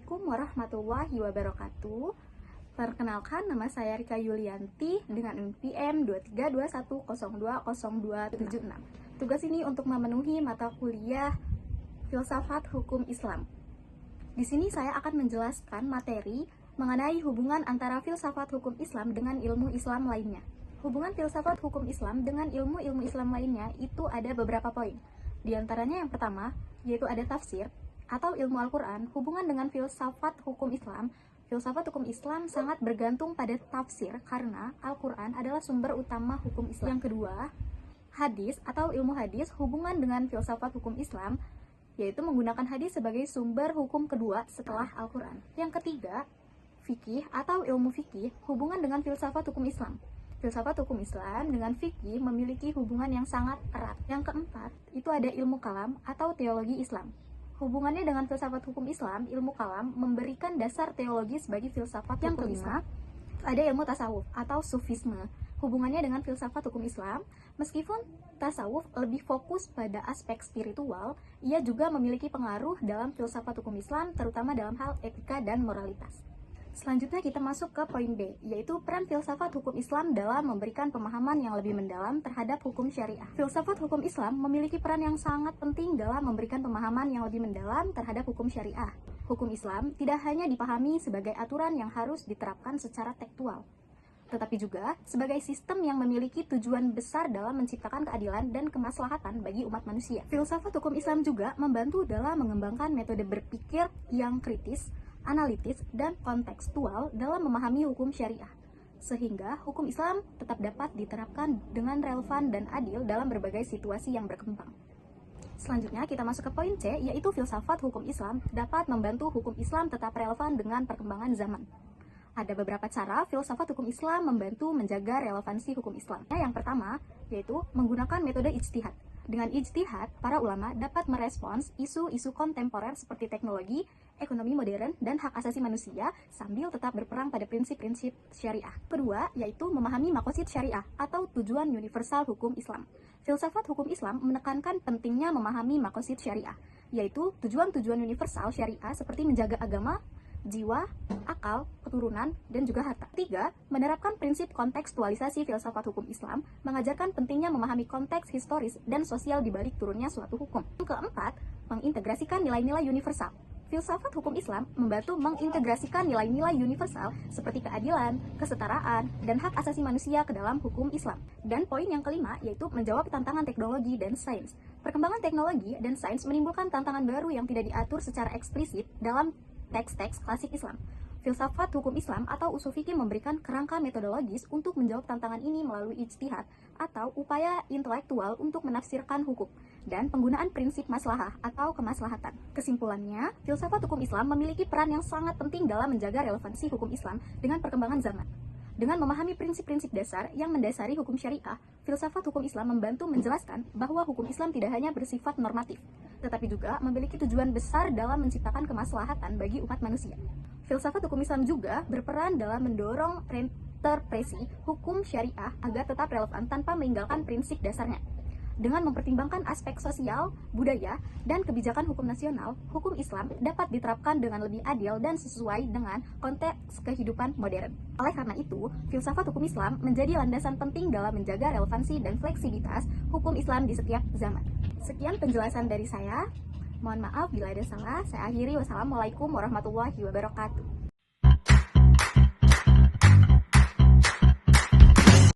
Assalamualaikum warahmatullahi wabarakatuh. Perkenalkan, nama saya Rika Yulianti dengan NPM 2321020276. Tugas ini untuk memenuhi mata kuliah Filsafat Hukum Islam. Di sini saya akan menjelaskan materi mengenai hubungan antara filsafat hukum Islam dengan ilmu Islam lainnya. Hubungan filsafat hukum Islam dengan ilmu-ilmu Islam lainnya itu ada beberapa poin. Di antaranya yang pertama, yaitu ada tafsir atau ilmu Al-Quran. Hubungan dengan filsafat hukum Islam sangat bergantung pada tafsir karena Al-Quran adalah sumber utama hukum Islam. Yang kedua, hadis atau ilmu hadis. Hubungan dengan filsafat hukum Islam yaitu menggunakan hadis sebagai sumber hukum kedua setelah Al-Quran. Yang ketiga, fikih atau ilmu fikih. Hubungan dengan filsafat hukum Islam. Filsafat hukum Islam dengan fikih memiliki hubungan yang sangat erat. Yang keempat, itu ada ilmu kalam atau teologi Islam. Hubungannya dengan filsafat hukum Islam, ilmu kalam memberikan dasar teologis bagi filsafat. Yang kelima, ada ilmu tasawuf atau sufisme. Hubungannya dengan filsafat hukum Islam, meskipun tasawuf lebih fokus pada aspek spiritual, ia juga memiliki pengaruh dalam filsafat hukum Islam, terutama dalam hal etika dan moralitas. Selanjutnya kita masuk ke poin B, yaitu peran filsafat hukum Islam dalam memberikan pemahaman yang lebih mendalam terhadap hukum syariah. Filsafat hukum Islam memiliki peran yang sangat penting dalam memberikan pemahaman yang lebih mendalam terhadap hukum syariah. Hukum Islam tidak hanya dipahami sebagai aturan yang harus diterapkan secara tekstual, tetapi juga sebagai sistem yang memiliki tujuan besar dalam menciptakan keadilan dan kemaslahatan bagi umat manusia. Filsafat hukum Islam juga membantu dalam mengembangkan metode berpikir yang kritis, analitis, dan kontekstual dalam memahami hukum syariah, sehingga hukum Islam tetap dapat diterapkan dengan relevan dan adil dalam berbagai situasi yang berkembang. Selanjutnya kita masuk ke poin C, yaitu filsafat hukum Islam dapat membantu hukum Islam tetap relevan dengan perkembangan zaman. Ada beberapa cara filsafat hukum Islam membantu menjaga relevansi hukum Islam. Yang pertama, yaitu menggunakan metode ijtihad. Dengan ijtihad, para ulama dapat merespons isu-isu kontemporer seperti teknologi, ekonomi modern, dan hak asasi manusia sambil tetap berperang pada prinsip-prinsip syariah. Kedua, yaitu memahami maqasid syariah atau tujuan universal hukum Islam. Filsafat hukum Islam menekankan pentingnya memahami maqasid syariah, yaitu tujuan-tujuan universal syariah seperti menjaga agama, jiwa, akal, keturunan, dan juga harta. Tiga, menerapkan prinsip kontekstualisasi filsafat hukum Islam, mengajarkan pentingnya memahami konteks historis dan sosial di balik turunnya suatu hukum. Yang keempat, mengintegrasikan nilai-nilai universal. Filsafat hukum Islam membantu mengintegrasikan nilai-nilai universal seperti keadilan, kesetaraan, dan hak asasi manusia ke dalam hukum Islam. Dan poin yang kelima, yaitu menjawab tantangan teknologi dan sains. Perkembangan teknologi dan sains menimbulkan tantangan baru yang tidak diatur secara eksplisit dalam teks-teks klasik Islam. Filsafat hukum Islam atau usul fikih memberikan kerangka metodologis untuk menjawab tantangan ini melalui ijtihad atau upaya intelektual untuk menafsirkan hukum dan penggunaan prinsip maslahah atau kemaslahatan. Kesimpulannya, filsafat hukum Islam memiliki peran yang sangat penting dalam menjaga relevansi hukum Islam dengan perkembangan zaman. Dengan memahami prinsip-prinsip dasar yang mendasari hukum syariah, filsafat hukum Islam membantu menjelaskan bahwa hukum Islam tidak hanya bersifat normatif, tetapi juga memiliki tujuan besar dalam menciptakan kemaslahatan bagi umat manusia. Filsafat hukum Islam juga berperan dalam mendorong reinterpretasi hukum syariah agar tetap relevan tanpa meninggalkan prinsip dasarnya. Dengan mempertimbangkan aspek sosial, budaya, dan kebijakan hukum nasional, hukum Islam dapat diterapkan dengan lebih adil dan sesuai dengan konteks kehidupan modern. Oleh karena itu, filsafat hukum Islam menjadi landasan penting dalam menjaga relevansi dan fleksibilitas hukum Islam di setiap zaman. Sekian penjelasan dari saya. Mohon maaf bila ada salah. Saya akhiri. Wassalamualaikum warahmatullahi wabarakatuh.